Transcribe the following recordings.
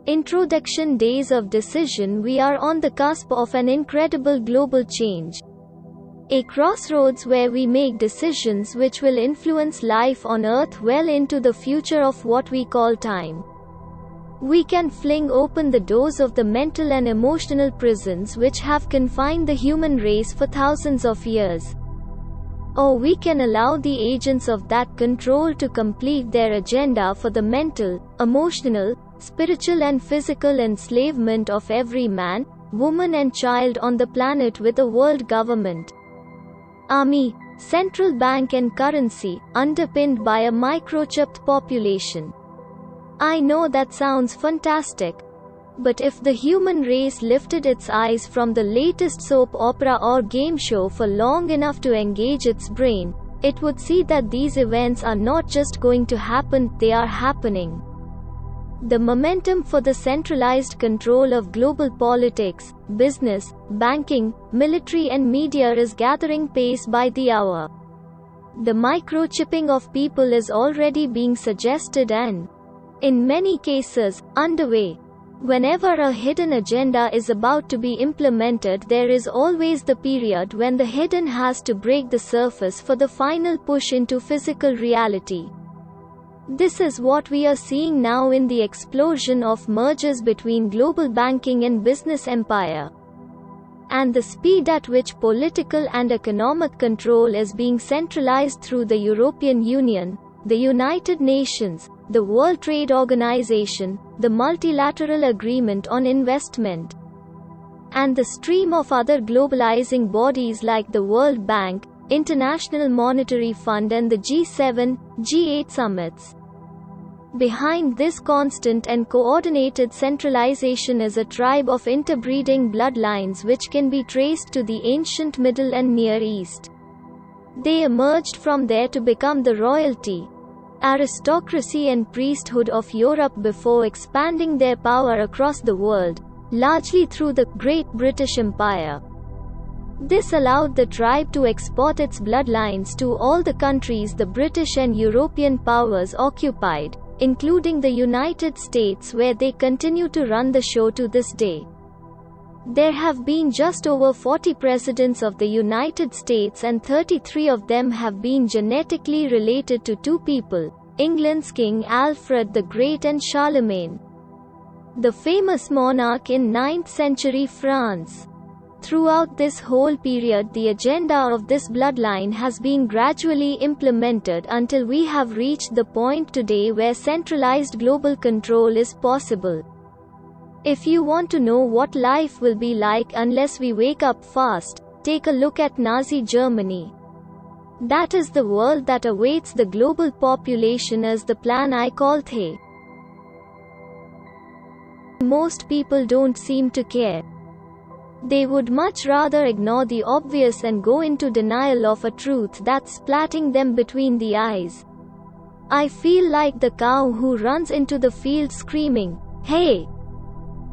Introduction Days of Decision. We are on the cusp of an incredible global change. A crossroads where we make decisions which will influence life on Earth well into the future of what we call time. We can fling open the doors of the mental and emotional prisons which have confined the human race for thousands of years. Or we can allow the agents of that control to complete their agenda for the mental, emotional, spiritual and physical enslavement of every man, woman and child on the planet with a world government, army, central bank and currency, underpinned by a microchipped population. I know that sounds fantastic. But if the human race lifted its eyes from the latest soap opera or game show for long enough to engage its brain, it would see that these events are not just going to happen, they are happening. The momentum for the centralized control of global politics, business, banking, military and media is gathering pace by the hour. The microchipping of people is already being suggested and, in many cases, underway. Whenever a hidden agenda is about to be implemented, there is always the period when the hidden has to break the surface for the final push into physical reality. This is what we are seeing now in the explosion of mergers between global banking and business empire, and the speed at which political and economic control is being centralized through the European Union, the United Nations, the World Trade Organization, the Multilateral Agreement on Investment, and the stream of other globalizing bodies like the World Bank, International Monetary Fund and the G7, G8 summits. Behind this constant and coordinated centralization is a tribe of interbreeding bloodlines which can be traced to the ancient Middle and Near East. They emerged from there to become the royalty, aristocracy and priesthood of Europe before expanding their power across the world, largely through the Great British Empire. This allowed the tribe to export its bloodlines to all the countries the British and European powers occupied, including the United States, where they continue to run the show to this day. There have been just over 40 presidents of the United States and 33 of them have been genetically related to two people, England's King Alfred the Great and Charlemagne, the famous monarch in 9th century France. Throughout this whole period, the agenda of this bloodline has been gradually implemented until we have reached the point today where centralized global control is possible. If you want to know what life will be like unless we wake up fast, take a look at Nazi Germany. That is the world that awaits the global population as the plan I call the. Most people don't seem to care. They would much rather ignore the obvious and go into denial of a truth that's splatting them between the eyes. I feel like the cow who runs into the field screaming, "Hey!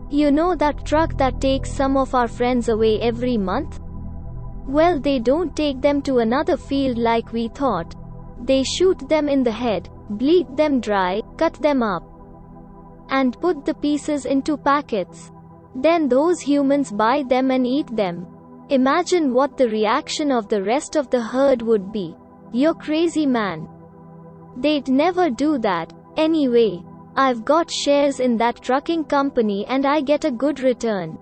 You know that truck that takes some of our friends away every month? Well, they don't take them to another field like we thought. They shoot them in the head, bleed them dry, cut them up, and put the pieces into packets. Then those humans buy them and eat them. Imagine what the reaction of the rest of the herd would be. You're crazy, man. They'd never do that. Anyway, I've got shares in that trucking company and I get a good return."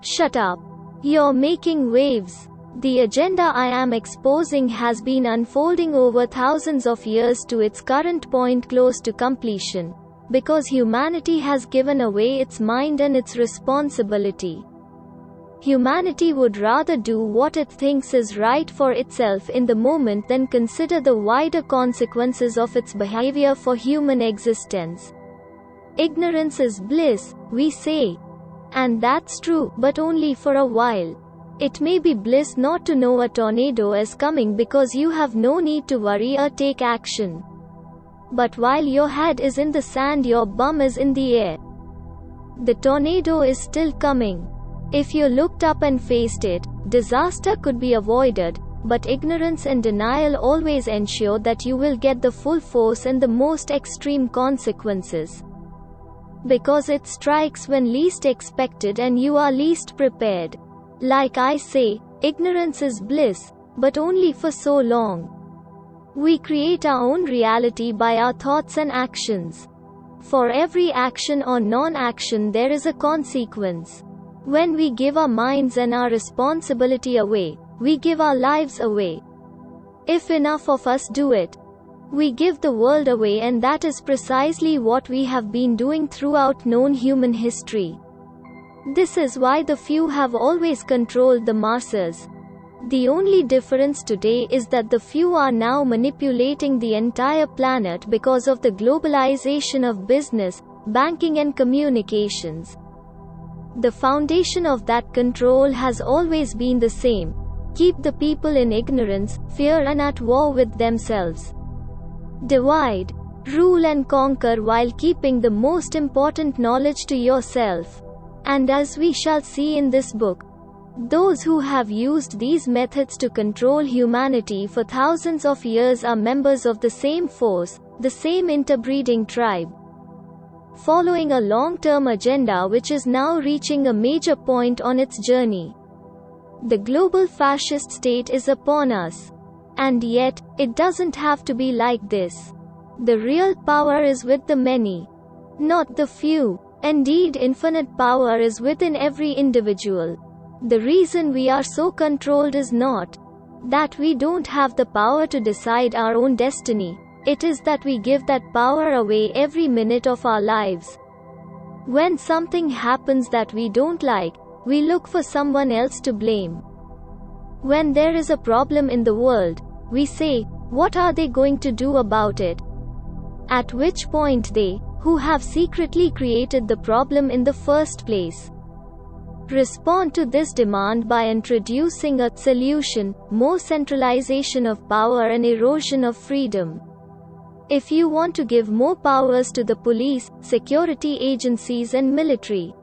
Shut up. You're making waves. The agenda I am exposing has been unfolding over thousands of years to its current point close to completion, because humanity has given away its mind and its responsibility. Humanity would rather do what it thinks is right for itself in the moment than consider the wider consequences of its behavior for human existence. Ignorance is bliss, we say. And that's true, but only for a while. It may be bliss not to know a tornado is coming because you have no need to worry or take action. But while your head is in the sand, your bum is in the air. The tornado is still coming. If you looked up and faced it, disaster could be avoided, but ignorance and denial always ensure that you will get the full force and the most extreme consequences. Because it strikes when least expected and you are least prepared. Like I say, ignorance is bliss, but only for so long. We create our own reality by our thoughts and actions. For every action or non-action there is a consequence. When we give our minds and our responsibility away, we give our lives away. If enough of us do it, we give the world away, and that is precisely what we have been doing throughout known human history. This is why the few have always controlled the masses. The only difference today is that the few are now manipulating the entire planet because of the globalization of business, banking and communications. The foundation of that control has always been the same: keep the people in ignorance, fear and at war with themselves. Divide, rule and conquer while keeping the most important knowledge to yourself. And as we shall see in this book, those who have used these methods to control humanity for thousands of years are members of the same force, the same interbreeding tribe, following a long-term agenda which is now reaching a major point on its journey. The global fascist state is upon us. And yet, it doesn't have to be like this. The real power is with the many, not the few. Indeed, infinite power is within every individual. The reason we are so controlled is not that we don't have the power to decide our own destiny. It is that we give that power away every minute of our lives. When something happens that we don't like, we look for someone else to blame. When there is a problem in the world, we say, what are they going to do about it? At which point they, who have secretly created the problem in the first place, respond to this demand by introducing a solution: more centralization of power and erosion of freedom. If you want to give more powers to the police, security agencies and military,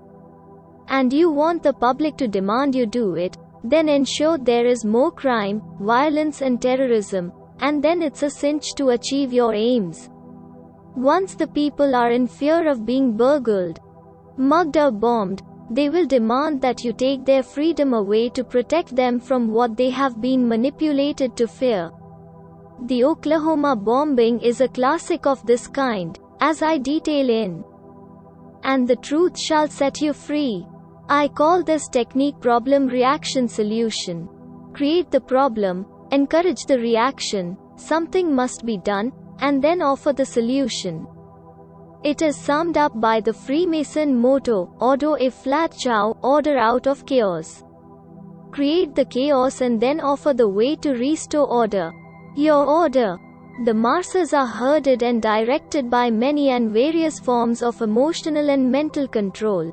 and you want the public to demand you do it, then ensure there is more crime, violence and terrorism, and then it's a cinch to achieve your aims. Once the people are in fear of being burgled, mugged or bombed, they will demand that you take their freedom away to protect them from what they have been manipulated to fear. The Oklahoma bombing is a classic of this kind, as I detail in "And the Truth Shall Set You Free." I call this technique problem reaction solution. Create the problem, encourage the reaction, something must be done, and then offer the solution. It is summed up by the Freemason motto, Ordo e flat ciao, order out of chaos. Create the chaos and then offer the way to restore order. Your order. The masses are herded and directed by many and various forms of emotional and mental control.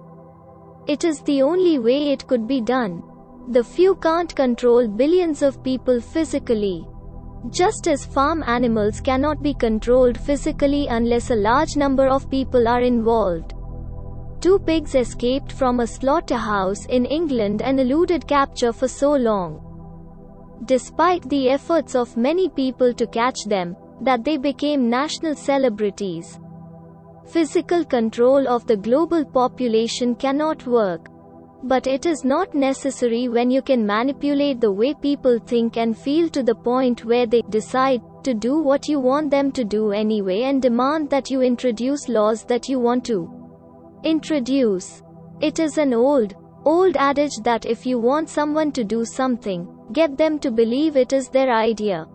It is the only way it could be done. The few can't control billions of people physically. Just as farm animals cannot be controlled physically unless a large number of people are involved. 2 pigs escaped from a slaughterhouse in England and eluded capture for so long, despite the efforts of many people to catch them, that they became national celebrities. Physical control of the global population cannot work. But it is not necessary when you can manipulate the way people think and feel to the point where they decide to do what you want them to do anyway and demand that you introduce laws that you want to introduce. It is an old adage that if you want someone to do something, get them to believe it is their idea.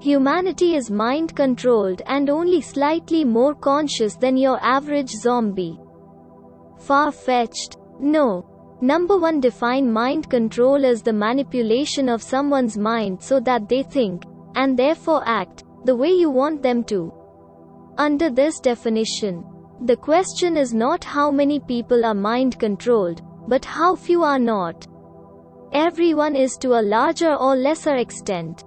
Humanity is mind-controlled and only slightly more conscious than your average zombie. Far-fetched? No. Number 1, define mind control as the manipulation of someone's mind so that they think, and therefore act, the way you want them to. Under this definition, the question is not how many people are mind-controlled, but how few are not. Everyone is to a larger or lesser extent.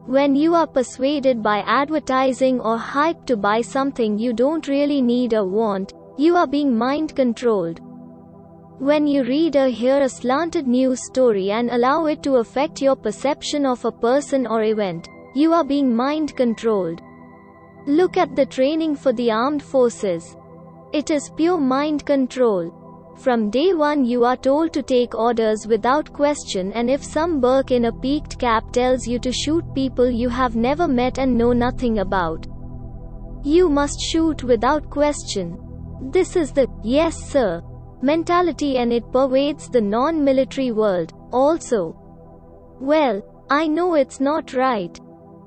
When you are persuaded by advertising or hype to buy something you don't really need or want, you are being mind-controlled. When you read or hear a slanted news story and allow it to affect your perception of a person or event, you are being mind-controlled. Look at the training for the armed forces. It is pure mind control. From day one you are told to take orders without question, and if some Burke in a peaked cap tells you to shoot people you have never met and know nothing about, you must shoot without question. This is the "yes sir" mentality, and it pervades the non-military world also. Well, I know it's not right,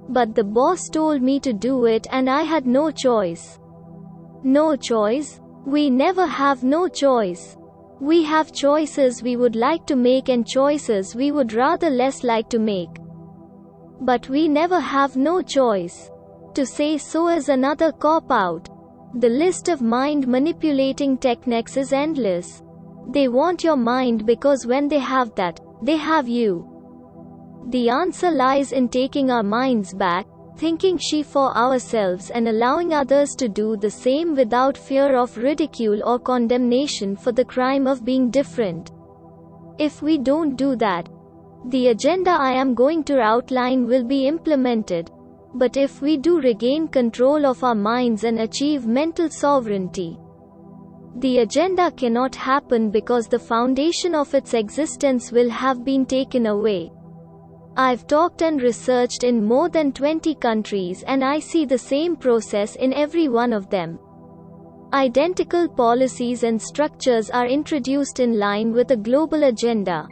but the boss told me to do it and I had no choice. No choice? We never have no choice. We have choices we would like to make and choices we would rather less like to make. But we never have no choice. To say so is another cop-out. The list of mind-manipulating techniques is endless. They want your mind because when they have that, they have you. The answer lies in taking our minds back, thinking for ourselves and allowing others to do the same without fear of ridicule or condemnation for the crime of being different. If we don't do that, the agenda I am going to outline will be implemented. But if we do regain control of our minds and achieve mental sovereignty, the agenda cannot happen because the foundation of its existence will have been taken away. I've talked and researched in more than 20 countries and I see the same process in every one of them. Identical policies and structures are introduced in line with a global agenda.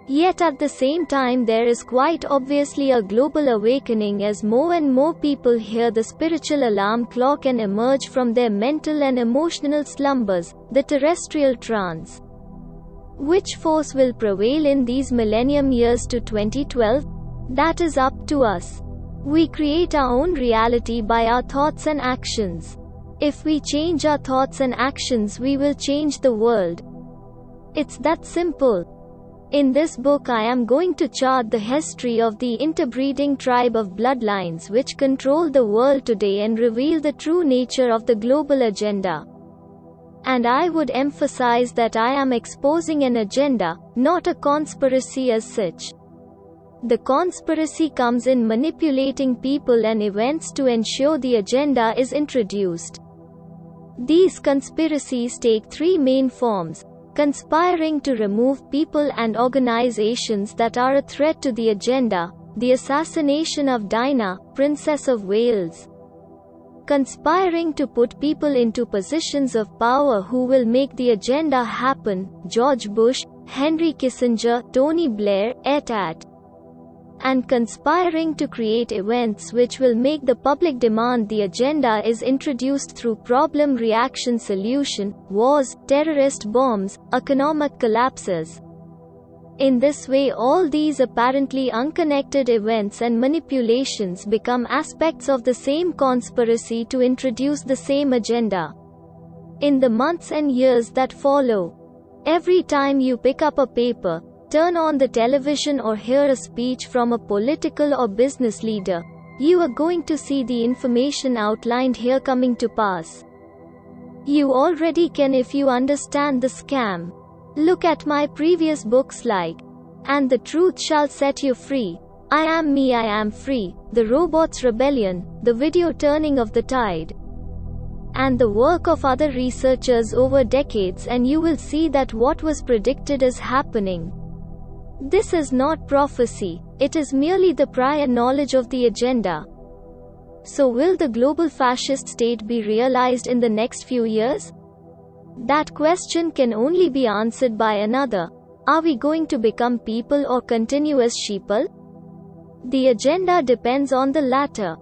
Yet at the same time there is quite obviously a global awakening as more and more people hear the spiritual alarm clock and emerge from their mental and emotional slumbers, the terrestrial trance. Which force will prevail in these millennium years to 2012? That is up to us. We create our own reality by our thoughts and actions. If we change our thoughts and actions, we will change the world. It's that simple. In this book I am going to chart the history of the interbreeding tribe of bloodlines which control the world today and reveal the true nature of the global agenda. And I would emphasize that I am exposing an agenda, not a conspiracy as such. The conspiracy comes in manipulating people and events to ensure the agenda is introduced. These conspiracies take three main forms: conspiring to remove people and organizations that are a threat to the agenda, the assassination of Diana, Princess of Wales; conspiring to put people into positions of power who will make the agenda happen, George Bush, Henry Kissinger, Tony Blair, etc. And conspiring to create events which will make the public demand the agenda is introduced through problem reaction solution, wars, terrorist bombs, economic collapses. In this way all these apparently unconnected events and manipulations become aspects of the same conspiracy to introduce the same agenda. In the months and years that follow, every time you pick up a paper, turn on the television or hear a speech from a political or business leader, you are going to see the information outlined here coming to pass. You already can if you understand the scam. Look at my previous books like "And the Truth Shall Set You Free," "I Am Me, I Am Free," "The Robot's Rebellion," "The Video Turning of the Tide," and the work of other researchers over decades, and you will see that what was predicted is happening. This is not prophecy, it is merely the prior knowledge of the agenda. So will the global fascist state be realized in the next few years? That question can only be answered by another. Are we going to become people or continue as sheeple? The agenda depends on the latter.